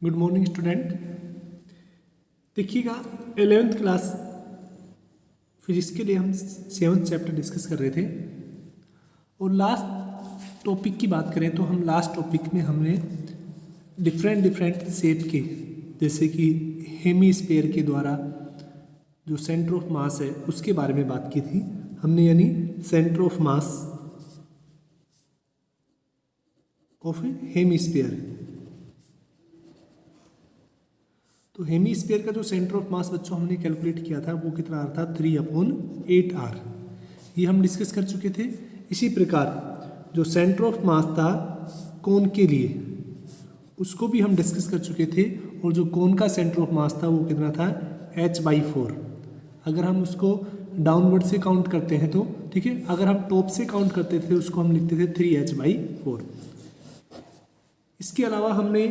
Good morning student. देखिएगा 11th class physics के लिए हम 7th चैप्टर डिस्कस कर रहे थे और लास्ट टॉपिक की बात करें तो हम लास्ट टॉपिक में हमने डिफरेंट शेप के जैसे कि हेमीस्फीयर के द्वारा जो सेंटर ऑफ मास है उसके बारे में बात की थी हमने, यानी centre of mass of hemisphere. तो हेमीस्फीयर का जो सेंटर ऑफ मास बच्चों हमने कैलकुलेट किया था वो कितना आ रहा था 3/8R। ये हम डिस्कस कर चुके थे। इसी प्रकार जो सेंटर ऑफ मास था कोन के लिए उसको भी हम डिस्कस कर चुके थे और जो कोन का सेंटर ऑफ मास था वो कितना था h/4। अगर हम उसको डाउनवर्ड से काउंट करते हैं तो ठीक है, अगर हम टॉप से काउंट करते थे उसको हम लिखते थे 3h/4। इसके अलावा हमने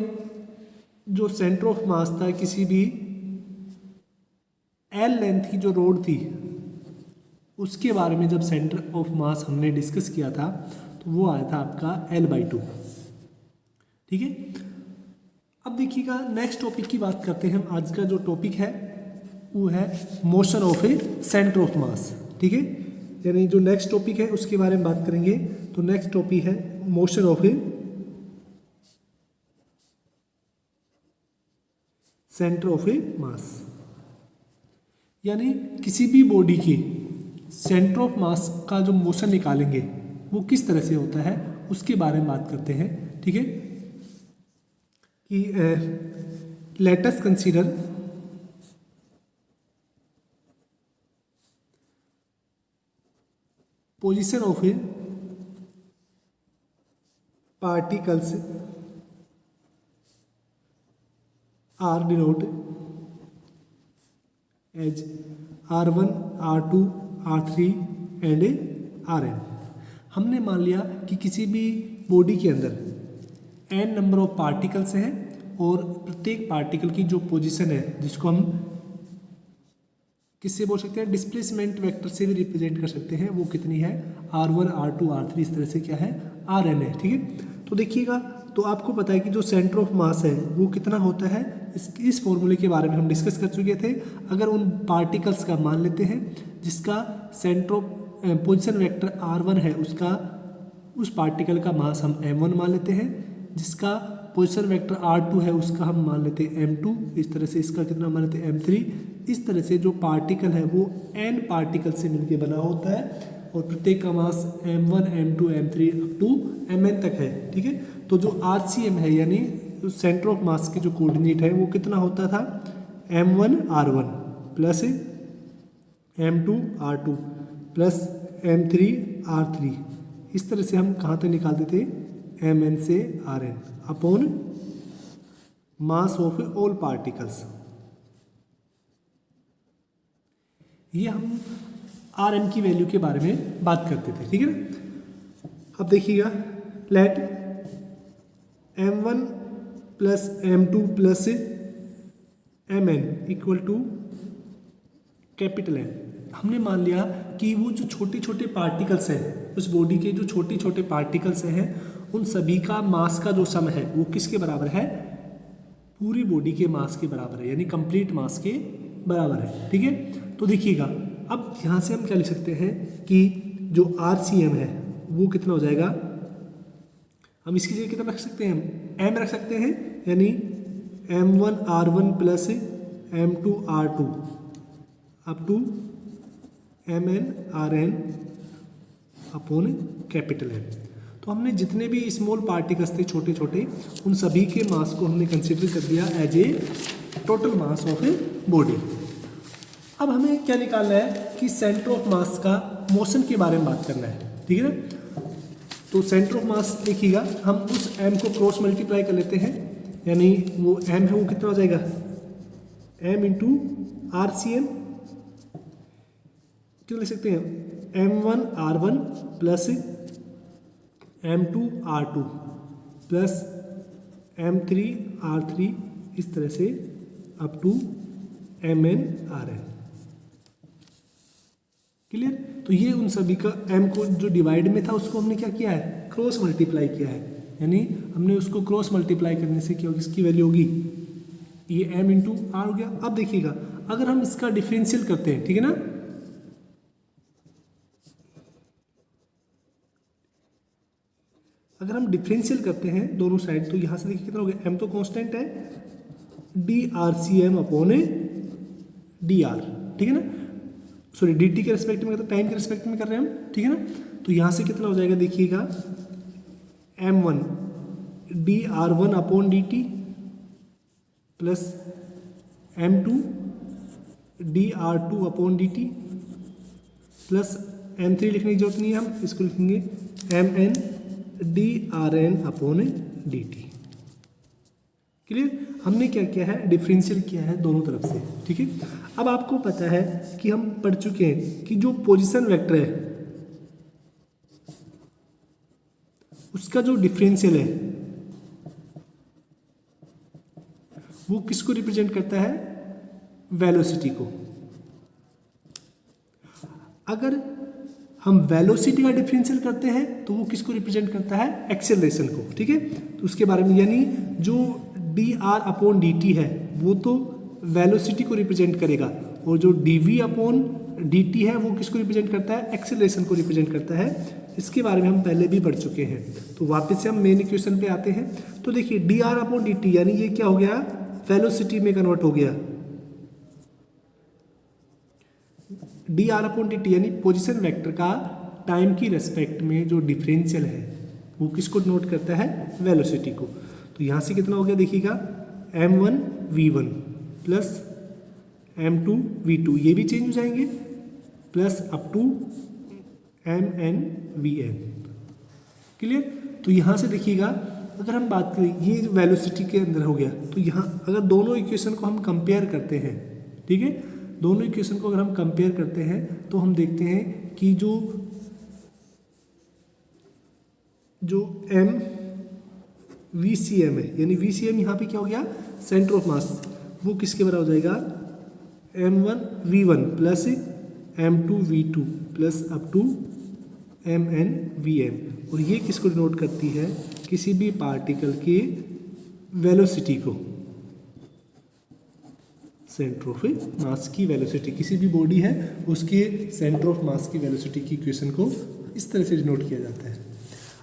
जो सेंटर ऑफ मास था किसी भी एल लेंथ की जो रोड थी उसके बारे में जब सेंटर ऑफ मास हमने डिस्कस किया था तो वो आया था आपका L/2। ठीक है, अब देखिएगा नेक्स्ट टॉपिक की बात करते हैं हम। आज का जो टॉपिक है वो है motion of a centre of mass. ठीक है, यानी जो नेक्स्ट टॉपिक है उसके बारे में बात करेंगे। तो नेक्स्ट टॉपिक है motion of a centre of a mass, यानी किसी भी बॉडी की सेंटर ऑफ मास का जो मोशन निकालेंगे वो किस तरह से होता है उसके बारे में बात करते हैं। ठीक है, कि let us consider position of a particles are denote as R1, R2, R3 and Rn। हमने मान लिया कि किसी भी बॉडी के अंदर n नंबर ऑफ पार्टिकल्स हैं और प्रत्येक पार्टिकल की जो पोजीशन है जिसको हम किससे बोल सकते हैं, डिस्प्लेसमेंट वेक्टर से भी रिप्रेजेंट कर सकते हैं, वो कितनी है R1, R2, R3 इस तरह से क्या है Rn है। ठीक है, तो देखिएगा तो आपको पता है कि जो सेंटर ऑफ मास है वो कितना होता है, इस फॉर्मूले के बारे में हम डिस्कस कर चुके थे। अगर उन पार्टिकल्स का मान लेते हैं जिसका centre of position vector R1 है उसका उस पार्टिकल का मास हम m1 मान लेते हैं, जिसका पोजीशन वेक्टर R2 है उसका हम मान लेते हैं m2, इस तरह से इसका कितना मान लेते हैं m3। इस तरह से जो पार्टिकल है वो n पार्टिकल से मिलकर बना होता है और प्रत्येक का मास m1, m2, m3 up to mn तक है। ठीक है, तो जो RCM है यानी सेंटर ऑफ मास के जो कोऑर्डिनेट है वो कितना होता था m1 r1 plus m2 r2 plus m3 r3। इस तरह से हम कहाँ तक निकालते थे mn से rn upon mass of all particles. ये हम Rm की वैल्यू के बारे में बात करते थे। ठीक है ना, अब देखिएगा let m1 plus m2 plus mn equal to capital N। हमने मान लिया कि वो जो छोटे छोटे पार्टिकल्स हैं उस बॉडी के जो छोटे छोटे पार्टिकल्स हैं उन सभी का मास का जो सम है वो किसके बराबर है, पूरी बॉडी के मास के बराबर है, यानी कंप्लीट मास के बराबर है। ठीक है, तो देखिएगा अब यहाँ से हम क्या लिख सकते हैं कि जो RCM है वो कितना हो जाएगा, हम इसकी जगह कितना रख सकते हैं m रख सकते हैं, यानी m1 r1 plus m2 r2 up to mn rn upon capital N। तो हमने जितने भी स्मॉल पार्टिकल्स थे छोटे छोटे उन सभी के मास को हमने कंसिडर कर दिया as a total mass of a body. अब हमें क्या निकालना है कि सेंटर ऑफ मास का मोशन के बारे में बात करना है। ठीक है ना, तो सेंटर ऑफ मास देखिएगा हम उस m को क्रॉस मल्टीप्लाई कर लेते हैं, यानी वो m है वो कितना हो जाएगा m इंटू RCM, क्यों लिख सकते हैं m1 r1 plus m2 r2 plus m3 r3 इस तरह से up to mn rn। Clear, तो ये उन सभी का m को जो डिवाइड में था उसको हमने क्या किया है क्रॉस मल्टीप्लाई किया है, यानी हमने उसको क्रॉस मल्टीप्लाई करने से क्या होगी, इसकी वैल्यू होगी ये m इंटू आर हो गया। अब देखिएगा अगर हम इसका डिफरेंशियल करते हैं, ठीक है ना, अगर हम डिफरेंशियल करते हैं दोनों साइड तो यहाँ से देखिए कितना हो गया, m तो कांस्टेंट है, d r c m upon d r, ठीक है ना, सॉरी डी टी के रिस्पेक्ट में, टाइम के रिस्पेक्ट में कर रहे हैं हम, ठीक है ना। तो यहाँ से कितना हो जाएगा देखिएगा, m1 D R one upon d t plus m2 D R to upon d t plus m3 लिखने की जरूरत नहीं है, हम इसको लिखेंगे mn d r n upon d t. Clear, हमने क्या किया है, डिफरेंशियल किया है दोनों तरफ से, ठीक है। अब आपको पता है कि हम पढ़ चुके हैं कि जो पोजीशन वेक्टर है उसका जो डिफरेंशियल है वो किसको रिप्रेजेंट करता है, वेलोसिटी को। अगर हम वेलोसिटी का डिफरेंशियल करते हैं तो वो किसको रिप्रेजेंट करता है, एक्सेलरेशन को, ठीक है। तो उसके बारे में, यानी जो d r upon d t है वो तो वेलोसिटी को रिप्रेजेंट करेगा, और जो d v upon d t है वो किसको रिप्रेजेंट करता है, एक्सेलरेशन को रिप्रेजेंट करता है। इसके बारे में हम पहले भी पढ़ चुके हैं। तो वापस से हम मेन इक्वेशन पे आते हैं। तो देखिए D r upon d T यानी ये क्या हो गया, वेलोसिटी में कन्वर्ट हो गया, D r upon d T यानी पोजिशन वेक्टर का टाइम की रेस्पेक्ट में जो डिफरेंशियल है वो किसको नोट करता है, वेलोसिटी को। तो यहाँ से कितना हो गया देखिएगा, m1 v1 plus m2 v2, ये भी चेंज हो जाएंगे, plus up to mn vn। Clear, तो यहाँ से देखिएगा अगर हम बात करें ये वेलोसिटी के अंदर हो गया, तो यहाँ अगर दोनों इक्वेशन को हम कंपेयर करते हैं, ठीक है, दोनों इक्वेशन को अगर हम कंपेयर करते हैं तो हम देखते हैं कि जो m वी सी एम है, यानी वी सी एम यहाँ पे क्या हो गया, सेंटर ऑफ मास, वो किसके बराबर हो जाएगा, m1 v1 plus m2 v2 plus up to mn vn। और ये किसको डिनोट करती है, किसी भी पार्टिकल के वेलोसिटी को, सेंटर ऑफ मास की वेलोसिटी, किसी भी बॉडी है उसके सेंटर ऑफ मास की वेलोसिटी की इक्वेशन को इस तरह से डिनोट किया जाता है।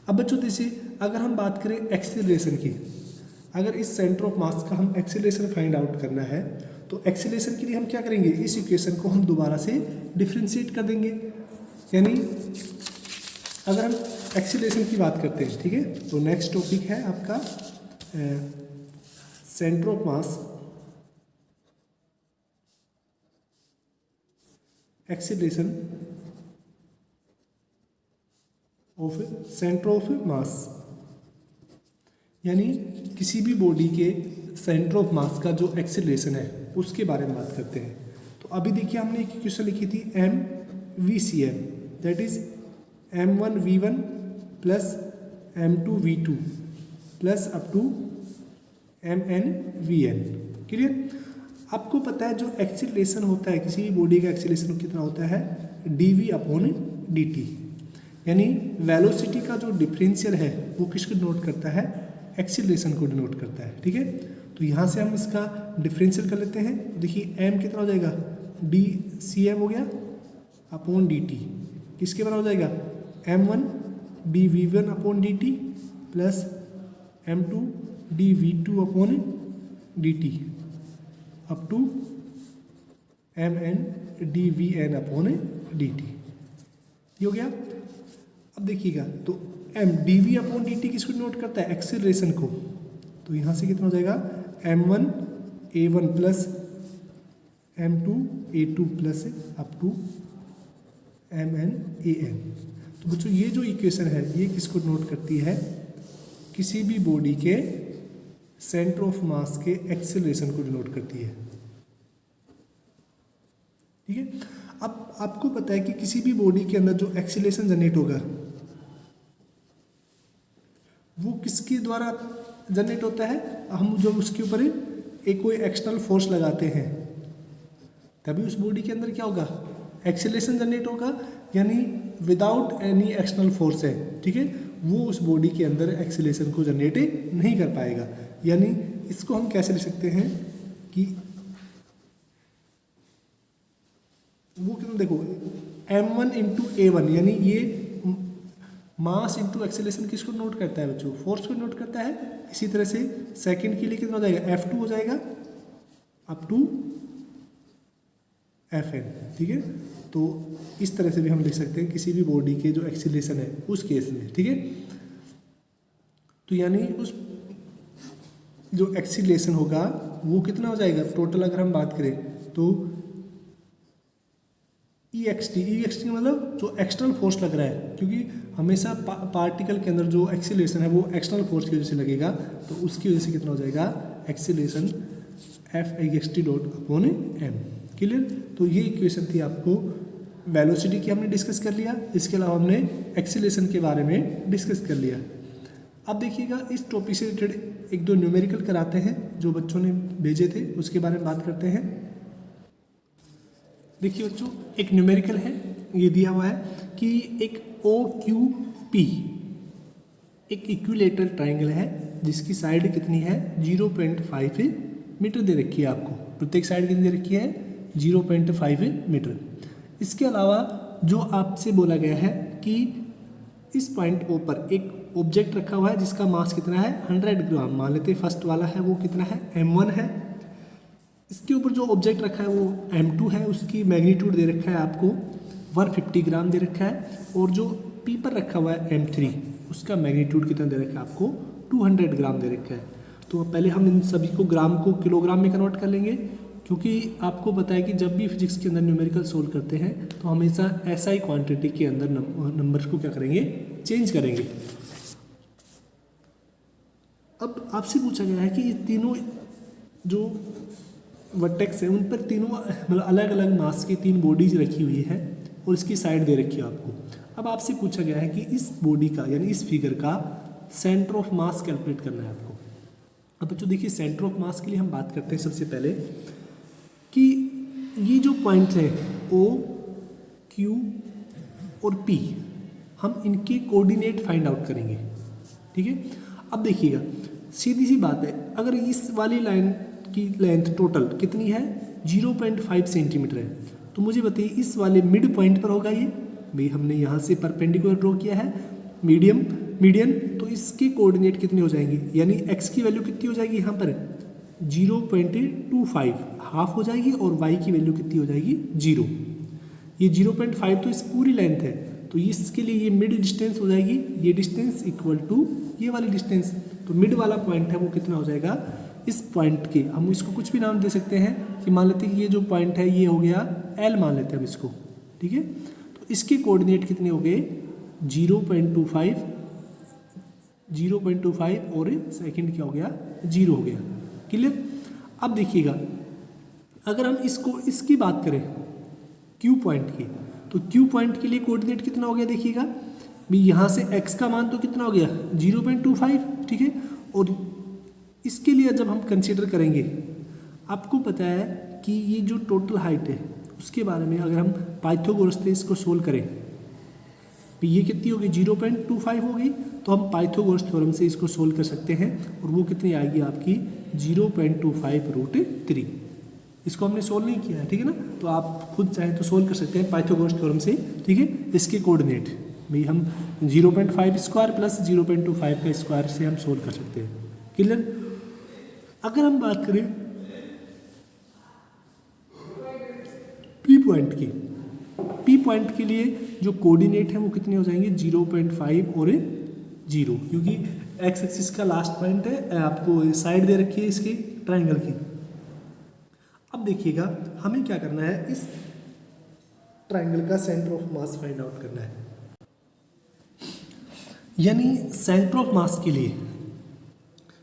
अब बच्चों जैसे अगर हम बात करें एक्सेलरेशन की, अगर इस सेंटर ऑफ मास का हम एक्सेलरेशन फाइंड आउट करना है तो एक्सेलरेशन के लिए हम क्या करेंगे, इस इक्वेशन को हम दोबारा से डिफ्रेंशिएट कर देंगे। यानी अगर हम एक्सेलरेशन की बात करते हैं, ठीक है, तो नेक्स्ट टॉपिक है आपका centre of mass, acceleration of centre of mass, यानी किसी भी बॉडी के सेंटर ऑफ मास का जो एक्सेलरेशन है उसके बारे में बात करते हैं। तो अभी देखिए हमने एक इक्वेशन लिखी थी m v c m, that is m1 v1 plus m2 v2 plus up to mn vn। Clear, आपको पता है जो एक्सेलरेशन होता है किसी भी बॉडी का एक्सेलरेशन कितना होता है, dv अपॉन dt, यानी वेलोसिटी का जो डिफरेंशियल है वो किसको डिनोट करता है, एक्सेलरेशन को डिनोट करता है, ठीक है। तो यहाँ से हम इसका डिफरेंशियल कर लेते हैं। देखिए m कितना हो जाएगा, डी सी एम हो गया अपॉन डी टी, किसके बराबर हो जाएगा, m1 d v one upon d t plus m2 d v two upon d t up to mn d v n upon d t, ये हो गया। अब देखिएगा तो m d v upon d t किसको नोट करता है, acceleration को। तो यहाँ से कितना हो जाएगा, m1 a1 plus m2 a2 plus up to mn an। तो बच्चों ये जो इक्वेशन है ये किसको नोट करती है, किसी भी बॉडी के सेंटर ऑफ मास के एक्सेलरेशन को डिनोट करती है, ठीक है। अब आपको पता है कि किसी भी बॉडी के अंदर जो एक्सेलरेशन जनरेट होगा वो किसके द्वारा जनरेट होता है, हम जब उसके ऊपर एक कोई एक्सटर्नल फोर्स लगाते हैं तभी उस बॉडी के अंदर क्या होगा, एक्सेलरेशन जनरेट होगा, यानी विदाउट एनी एक्सटर्नल फोर्स है, ठीक है। वो उस बॉडी के अंदर एक्सीलरेशन को जनरेट नहीं कर पाएगा। यानी इसको हम कैसे लिख सकते हैं कि वो कितना, देखो m1 इंटू a1, यानी ये मास इंटू एक्सीलरेशन किसको नोट करता है बच्चों, फोर्स को नोट करता है। इसी तरह से सेकंड के लिए कितना हो जाएगा, F2 हो जाएगा अप टू Fn, ठीक है। तो इस तरह से भी हम लिख सकते हैं किसी भी बॉडी के जो एक्सीलरेशन है उस केस में, ठीक है। तो यानी उस जो एक्सीलरेशन होगा वो कितना हो जाएगा टोटल, अगर हम बात करें तो EXT का मतलब जो एक्सटर्नल फोर्स लग रहा है, क्योंकि हमेशा पार्टिकल के अंदर जो एक्सीलरेशन है वो एक्सटर्नल फोर्स की वजह से लगेगा, तो उसकी वजह से कितना हो जाएगा acceleration F dot upon m। Clear. तो ये इक्वेशन थी आपको वेलोसिटी की, हमने डिस्कस कर लिया। इसके अलावा हमने एक्सीलरेशन के बारे में डिस्कस कर लिया। अब देखिएगा इस टॉपिक से रिलेटेड एक दो न्यूमेरिकल कराते हैं जो बच्चों ने भेजे थे, उसके बारे में बात करते हैं। देखिए बच्चों, एक न्यूमेरिकल है, ये दिया हुआ है कि एक OQP एक इक्विलेटरल ट्राइंगल है जिसकी साइड कितनी है 0.5 मीटर दे रखी है आपको, प्रत्येक साइड कितनी दे रखी है 0.5 मीटर। इसके अलावा जो आपसे बोला गया है कि इस पॉइंट O पर एक ऑब्जेक्ट रखा हुआ है जिसका मास कितना है 100 ग्राम, मान लेते हैं फर्स्ट वाला है वो कितना है m1 है। इसके ऊपर जो ऑब्जेक्ट रखा है वो m2 है, उसकी मैग्नीट्यूड दे रखा है आपको 150 ग्राम दे रखा है, और जो P पर रखा हुआ है m3 उसका मैग्नीट्यूड कितना दे रखा है आपको 200 ग्राम दे रखा है। तो पहले हम इन सभी को ग्राम को किलोग्राम में कन्वर्ट कर लेंगे, क्योंकि आपको पता है कि जब भी फिजिक्स के अंदर न्यूमेरिकल सोल्व करते हैं तो हमेशा SI क्वांटिटी के अंदर नंबर्स को क्या करेंगे, चेंज करेंगे। अब आपसे पूछा गया है कि ये तीनों जो वर्टेक्स है उन पर तीनों मतलब अलग अलग मास की 3 बॉडीज रखी हुई है और इसकी साइड दे रखी है आपको। अब आपसे पूछा गया है कि इस बॉडी का यानी इस फिगर का सेंटर ऑफ मास कैलकुलेट करना है आपको। अब बच्चों देखिए, सेंटर ऑफ मास के लिए हम बात करते हैं सबसे पहले कि ये जो पॉइंट है O, Q और P, हम इनके कोऑर्डिनेट फाइंड आउट करेंगे, ठीक है। अब देखिएगा सीधी सी बात है, अगर इस वाली लाइन की लेंथ टोटल कितनी है 0.5 सेंटीमीटर है, तो मुझे बताइए इस वाले मिड पॉइंट पर होगा ये, भाई हमने यहाँ से परपेंडिकुलर ड्रॉ किया है मीडियन, तो इसके कोऑर्डिनेट कितने हो जाएंगे, यानी x की वैल्यू कितनी हो जाएगी यहाँ पर 0.25 हाफ हो जाएगी, और y की वैल्यू कितनी हो जाएगी 0। ये 0.5 तो इस पूरी लेंथ है, तो इसके लिए ये मिड डिस्टेंस हो जाएगी, ये डिस्टेंस इक्वल टू ये वाली डिस्टेंस। तो मिड वाला पॉइंट है वो कितना हो जाएगा, इस पॉइंट के हम इसको कुछ भी नाम दे सकते हैं कि मान लेते हैं कि ये जो पॉइंट है ये हो गया L, मान लेते हैं हम इसको, ठीक है। तो इसके कोऑर्डिनेट कितने हो गए 0.25 और सेकंड क्या हो गया 0 हो गया। क्लियर। अब देखिएगा अगर हम इसकी बात करें Q पॉइंट की, तो Q पॉइंट के लिए कोऑर्डिनेट कितना हो गया देखिएगा, भाई यहाँ से x का मान तो कितना हो गया 0.25, ठीक है। और इसके लिए जब हम कंसीडर करेंगे, आपको पता है कि ये जो टोटल हाइट है उसके बारे में अगर हम पाइथागोरस से इसको सोल्व करें, तो ये कितनी होगी 0.25 होगी, तो हम पाइथागोरस थ्योरम से इसको सोल्व कर सकते हैं, और वो कितनी आएगी आपकी 0.25√3। इसको हमने सोल्व नहीं किया है, ठीक है ना, तो आप खुद चाहें तो सोल्व कर सकते हैं पाइथागोरस थ्योरम से, ठीक है। इसके कोऑर्डिनेट भाई हम 0.5 स्क्वायर प्लस 0.25 का स्क्वायर से हम सोल्व कर सकते हैं। क्लियर। अगर हम बात करें P पॉइंट की, P पॉइंट के लिए जो कोऑर्डिनेट है वो कितने हो जाएंगे 0.5 और 0, क्योंकि x एक्सिस का लास्ट पॉइंट है, आपको साइड दे रखी है इसकी ट्राइंगल की। अब देखिएगा हमें क्या करना है, इस ट्राइंगल का centre of mass find out करना है। यानी सेंटर ऑफ मास के लिए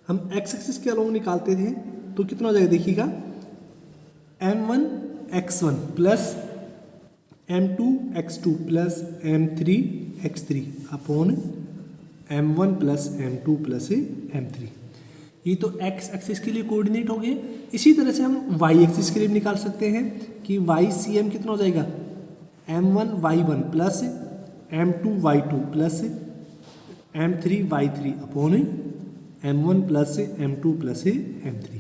हम x एक्सिस के अलोंग निकालते थे, तो कितना हो जाएगा देखिएगा m1 x1 plus m2 x2 plus m3 x3 upon m1 plus m2 plus m3। ये तो x एक्सिस के लिए कोऑर्डिनेट हो गए। इसी तरह से हम y एक्सिस के लिए निकाल सकते हैं कि YCM कितना हो जाएगा m1 y1 plus m2 y2 plus m3y3 upon m1 plus m2 plus m3।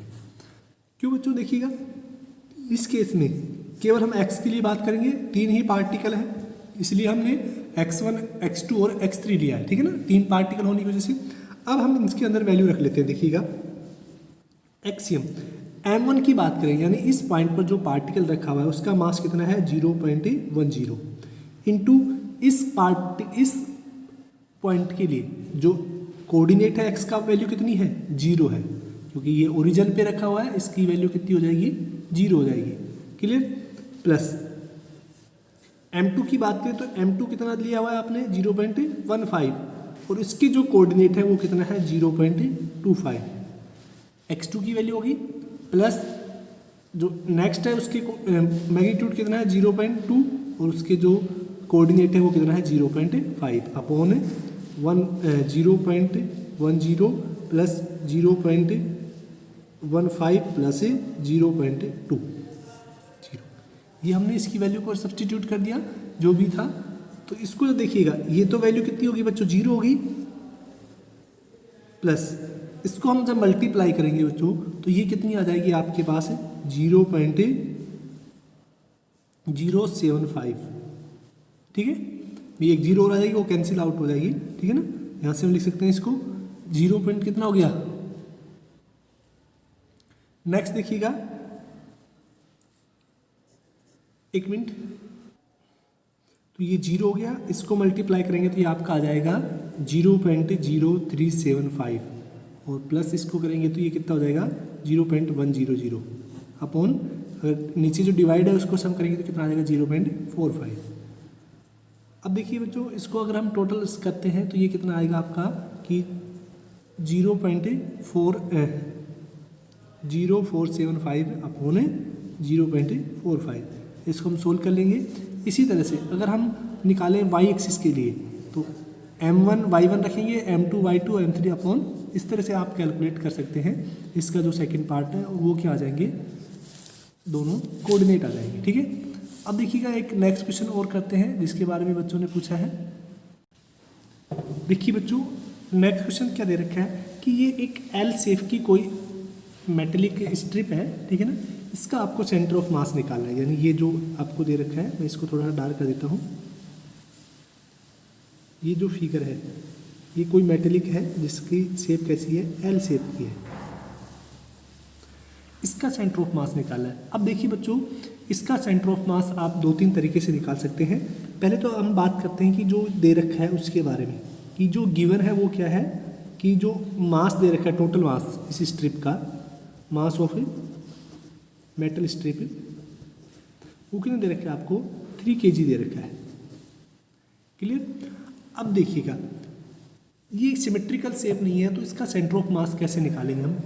क्यों बच्चों, देखिएगा इस केस में केवल हम x के लिए बात करेंगे, 3 ही पार्टिकल है, इसलिए हमने x1, x2 और x3 लिया है, ठीक है ना, 3 पार्टिकल होने की वजह से। अब हम इसके अंदर वैल्यू रख लेते हैं, देखिएगा एक्सियम m1 की बात करें, यानी इस पॉइंट पर जो पार्टिकल रखा हुआ है उसका मास कितना है 0.10 इंटू इस पॉइंट के लिए जो कोऑर्डिनेट है x का वैल्यू कितनी है 0 है, क्योंकि ये ओरिजिन पे रखा हुआ है, इसकी वैल्यू कितनी हो जाएगी 0 हो जाएगी, क्लियर। प्लस m2 की बात करें तो m2 कितना लिया हुआ है आपने 0.15 और इसके जो कोऑर्डिनेट है वो कितना है 0.25। x2 की वैल्यू होगी प्लस जो नेक्स्ट है उसके मैग्नीट्यूड कितना है 0.2 और उसके जो कोऑर्डिनेट है वो कितना है 0.5 अपॉन 0.10 प्लस 0.15 प्लस 0.2, ये हमने इसकी वैल्यू को सब्स्टिट्यूट कर दिया जो भी था। तो इसको देखिएगा, ये तो वैल्यू कितनी होगी बच्चों 0 होगी, प्लस इसको हम जब मल्टीप्लाई करेंगे बच्चों तो ये कितनी आ जाएगी आपके पास 0.075, ठीक है। ये एक 0 और आ जाएगी, वो कैंसिल आउट हो जाएगी, ठीक है ना। यहाँ से हम लिख सकते हैं इसको 0 पॉइंट कितना हो गया। नेक्स्ट देखिएगा, एक मिनट, तो ये 0 हो गया, इसको मल्टीप्लाई करेंगे तो ये आपका आ जाएगा 0.0375 और प्लस इसको करेंगे तो ये कितना हो जाएगा 0.100 अपॉन, अगर नीचे जो डिवाइड है उसको सम करेंगे तो कितना आ जाएगा 0.45। अब देखिए बच्चों, इसको अगर हम टोटल करते हैं तो ये कितना आएगा आपका कि 0.0475 अपॉन 0.45। इसको हम सोल्व कर लेंगे। इसी तरह से अगर हम निकालें y एक्सिस के लिए तो m1 y1 रखेंगे, m2 y2, m3 अपॉन, इस तरह से आप कैलकुलेट कर सकते हैं। इसका जो सेकंड पार्ट है वो क्या आ जाएंगे, दोनों कोऑर्डिनेट आ जाएंगे, ठीक है। अब देखिएगा एक नेक्स्ट क्वेश्चन और करते हैं जिसके बारे में बच्चों ने पूछा है। देखिए बच्चों, नेक्स्ट क्वेश्चन क्या दे रखा है कि ये एक एल शेप की कोई मेटेलिक स्ट्रिप है, ठीक है ना, इसका आपको सेंटर ऑफ मास निकालना है। यानी ये जो आपको दे रखा है, मैं इसको थोड़ा डार्क कर देता हूँ। ये जो फिगर है ये कोई मेटेलिक है जिसकी शेप कैसी है, एल शेप की है, इसका सेंटर ऑफ मास निकालना है। अब देखिए बच्चों, इसका सेंटर ऑफ मास आप 2-3 तरीके से निकाल सकते हैं। पहले तो हम बात करते हैं कि जो दे रखा है उसके बारे में, कि जो गिवन है वो क्या है, कि जो मास दे रखा है, टोटल मास इस स्ट्रिप का, मास ऑफ मेटल स्ट्रिप, वो कितना दे रखा है आपको 3 kg दे रखा है, क्लियर। अब देखिएगा, ये सिमेट्रिकल शेप नहीं है तो इसका सेंटर ऑफ मास कैसे निकालेंगे हम।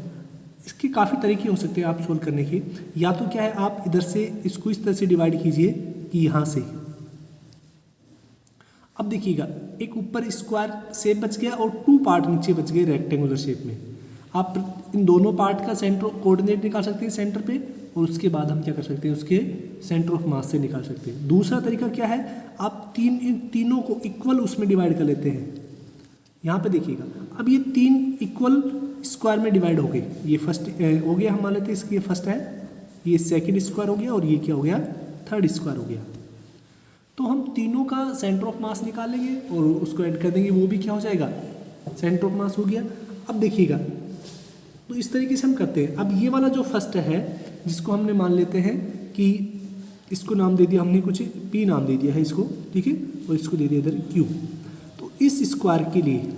इसके काफ़ी तरीके हो सकते हैं आप सोल्व करने के। या तो क्या है, आप इधर से इसको इस तरह से डिवाइड कीजिए कि यहाँ से, अब देखिएगा एक ऊपर स्क्वायर शेप बच गया और 2 पार्ट नीचे बच गए रेक्टेंगुलर शेप में। आप इन दोनों पार्ट का सेंटर कोऑर्डिनेट निकाल सकते हैं सेंटर पे, और उसके बाद हम क्या कर सकते हैं, उसके सेंटर ऑफ मास से निकाल सकते हैं। दूसरा तरीका क्या है, आप इन तीनों को इक्वल उसमें डिवाइड कर लेते हैं। यहाँ पे देखिएगा, अब ये 3 इक्वल स्क्वायर में डिवाइड हो गए। ये फर्स्ट हो गया, हम मान लेते हैं इसकी फर्स्ट है, ये सेकंड स्क्वायर हो गया और ये क्या हो गया, थर्ड स्क्वायर हो गया। तो हम तीनों का सेंटर ऑफ मास निकाल लेंगे और उसको ऐड कर देंगे, वो भी क्या हो जाएगा, सेंटर ऑफ मास हो गया। अब देखिएगा, तो इस तरीके से हम करते हैं। अब ये वाला जो फर्स्ट है, जिसको हमने मान लेते हैं कि इसको नाम दे दिया हमने, कुछ P नाम दे दिया है इसको, ठीक है, और इसको दे दिया इधर Q। तो इस स्क्वायर के लिए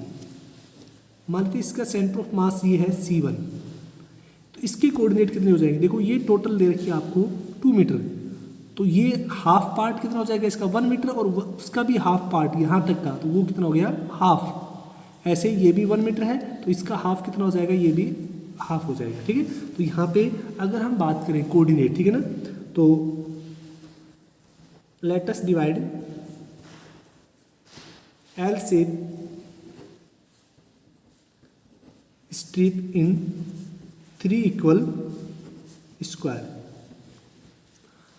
मान लेते इसका सेंटर ऑफ मास ये है C1, तो इसके कोऑर्डिनेट कितने हो जाएंगे, देखो ये टोटल दे रखी है आपको 2 मीटर, तो ये हाफ पार्ट कितना हो जाएगा इसका 1 मीटर, और उसका भी हाफ पार्ट यहाँ तक का, तो वो कितना हो गया हाफ। ऐसे ये भी 1 मीटर है तो इसका हाफ कितना हो जाएगा, ये भी हाफ हो जाएगा, ठीक है। तो यहाँ पे अगर हम बात करें कोऑर्डिनेट, ठीक है ना, तो let us divide L shape strip इन 3 इक्वल स्क्वायर।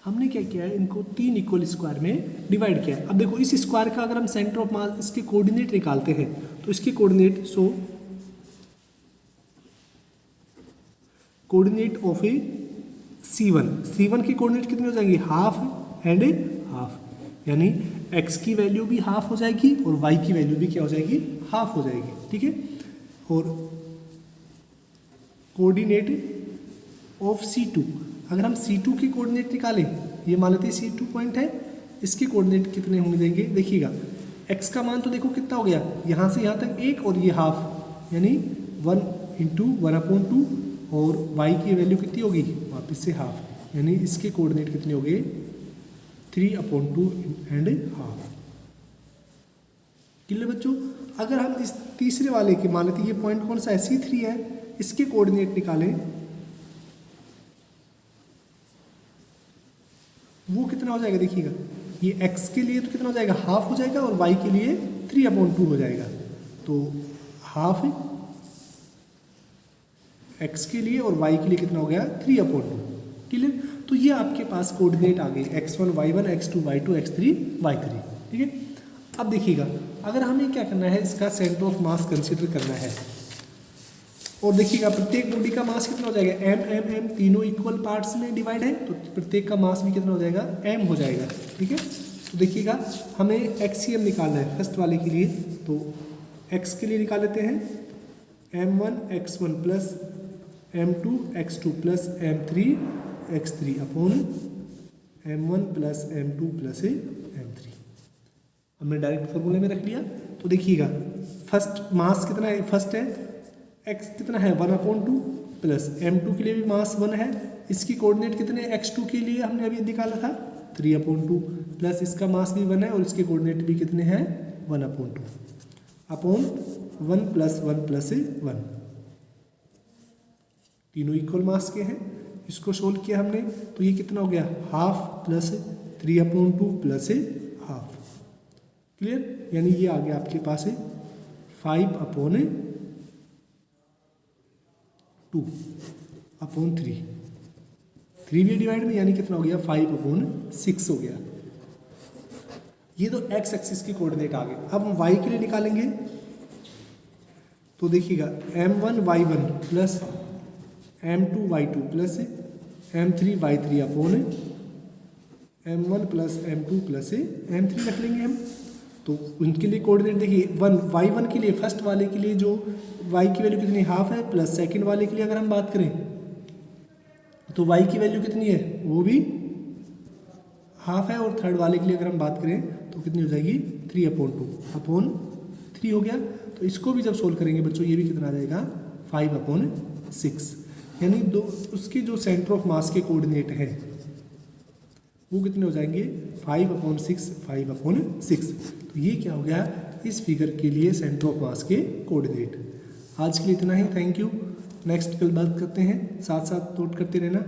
हमने क्या किया है, इनको 3 इक्वल स्क्वायर में डिवाइड किया है। अब देखो इस स्क्वायर का अगर हम सेंटर ऑफ मास, इसके कोऑर्डिनेट निकालते हैं तो इसके coordinate so coordinate of A C1 की कोऑर्डिनेट कितने हो जाएंगे, हाफ एंड हाफ, यानी x की वैल्यू भी हाफ हो जाएगी और y की वैल्यू भी क्या हो जाएगी, हाफ हो जाएगी, ठीक है। और कोऑर्डिनेट ऑफ C2, अगर हम C2 की कोऑर्डिनेट निकालें, ये मान लेते हैं C2 पॉइंट है, इसके कोऑर्डिनेट कितने होने देंगे, देखिएगा x का मान तो देखो कितना हो गया, यहाँ से यहाँ तक 1 और ये हाफ, यानी 1 × 1/2, और y की वैल्यू कितनी होगी, वापस से हाफ, यानी इसके कोऑर्डिनेट कितने हो गए, 3/2 एंड हाफ। क्लियर बच्चों। अगर हम इस तीसरे वाले के मान लेते, ये पॉइंट कौन सा है, C3 है, इसके कोऑर्डिनेट निकालें, वो कितना हो जाएगा, देखिएगा ये x के लिए तो कितना हो जाएगा, हाफ हो जाएगा, और y के लिए 3/2 हो जाएगा, तो हाफ x के लिए और y के लिए कितना हो गया, 3/2। क्लियर। तो ये आपके पास कोऑर्डिनेट आ गए, x1 y1, x2 y2, x3 y3, ठीक है। अब देखिएगा, अगर हमें क्या करना है, इसका सेंटर ऑफ मास कंसीडर करना है, और देखिएगा प्रत्येक बॉडी का मास कितना हो जाएगा, m तीनों इक्वल पार्ट्स में डिवाइड है, तो प्रत्येक का मास भी कितना हो जाएगा, m हो जाएगा, ठीक है। तो देखिएगा हमें एक्सियम निकालना है फर्स्ट वाले के लिए, तो x के लिए निकाल लेते हैं, m1 x1 plus m2 x2 plus m3 x3 upon m1 plus m2 plus m3, हमने डायरेक्ट फॉर्मूले में रख लिया। तो देखिएगा फर्स्ट मास कितना है, फर्स्ट है x कितना है 1/2 प्लस m2 के लिए भी मास 1 है, इसकी कोऑर्डिनेट कितने, x2 के लिए हमने अभी निकाला था 3/2 प्लस इसका मास भी 1 है और इसके कोऑर्डिनेट भी कितने हैं 1/2 अपॉन 1 प्लस 1 प्लस 1, तीनों इक्वल मास के हैं। इसको सोल्व किया हमने तो ये कितना हो गया, half plus 3/2 plus half. Clear, यानी ये आ गया आपके पास 5/2/3, 3 भी डिवाइड में, यानी कितना हो गया 5/6 हो गया। ये तो x एक्सिस की कोऑर्डिनेट आ गए। अब हम y के लिए निकालेंगे, तो देखिएगा m1 y1 plus m2 y2 plus m3 y3 upon m1 plus m2 plus m3 रख लेंगे हम। तो उनके लिए कोऑर्डिनेट देखिए, y1 के लिए फर्स्ट वाले के लिए जो y की वैल्यू कितनी हाफ है, प्लस सेकंड वाले के लिए अगर हम बात करें तो y की वैल्यू कितनी है, वो भी हाफ है, और थर्ड वाले के लिए अगर हम बात करें तो कितनी हो जाएगी 3/2 अपॉन 3 हो गया। तो इसको भी जब सोल्व करेंगे बच्चों, ये भी कितना आ जाएगा 5/6, यानी दो उसके जो सेंटर ऑफ मास के कोऑर्डिनेट हैं वो कितने हो जाएंगे 5/6, 5/6। तो ये क्या हो गया, इस फिगर के लिए सेंटर ऑफ मास के कोऑर्डिनेट। आज के लिए इतना ही, थैंक यू। नेक्स्ट कल बात करते हैं, साथ साथ नोट करते रहना।